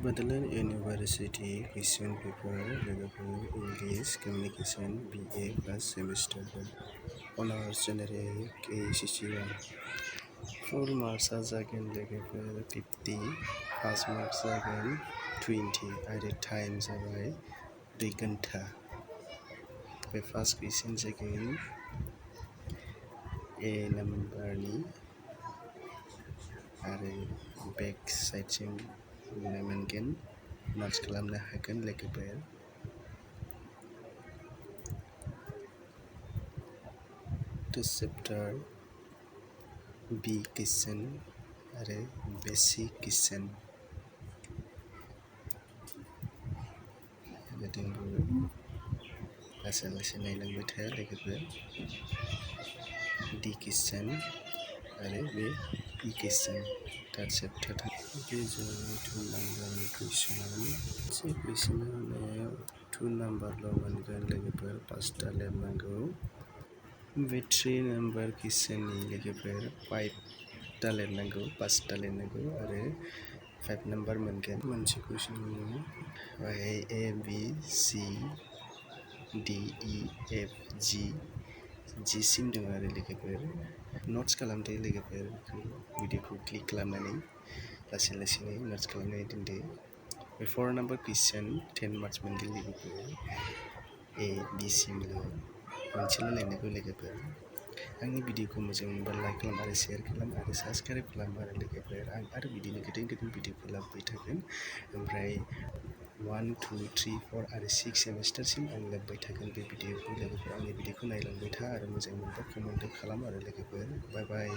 Bodoland University question paper लोगोफोर English Communication BA first semester Honors Generic AECC-1 4 marks जागोन लोगोफोर 50 5 marks जागोन 20 आरो टाइम जाबाय 2 घन्टा बे फार्स्ट कुइसन जागोन ए नाम्बारनि आरो बेक साइडसिम नुनो मोनगोन मार्क्स खालामनो हागोन लोगोफोर टु चेप्टार बि कुइसन आरो बेसिक कुइसन लासै लासै नायलांबाय था लोगोफोर डि कुइसन आरो बे इ कुइसन थार्ड चेप्टार बे जोंनि 2 नाम्बारनि कुइसनाव मोनसे कुइसनाव 2 नाम्बारल' मोनगोन लोगोफोर 5टा लिरनांगौ बे 3 नाम्बार कुइसननि लोगोफोर 5टा लिरनांगौ 5टा लिरनांगौ आरो 5 नाम्बार मोनगोन मोनसे कुइसनाव ए बि सि डि इ एफ जि सिम दं आरो लोगोफोर नट्स खालामदो लोगोफोर भिडिअखौ क्लिक खालामनानै लासै लासैनो नट्स खालामनानै दोनदो बे 4 नाम्बार कुइसन 10 मार्क्स मोनगोन लोगोफोर ए बि सिमल' मोनसेल' लिरनांगौ लोगोफोर आंनि भिडिअखौ मोजां मोनबा लाइक खालाम आरो शेयार खालाम आरो साबस्क्राइब खालाम आरो लोगोफोर आं आरो बिदिनो गोदान भिडिअफोर लाबोबाय थागोन ओमफ्राय 1 2 3 4 आरो 6 सेमिस्टारसिम आं लाबोबाय थागोन बे भिडिअखौ लोगोफोर आंनि भिडिअखौ नायलांबाय था आरो मोजां मोनबा कमेन्ट खालाम आरो लोगोफोर बाय बाय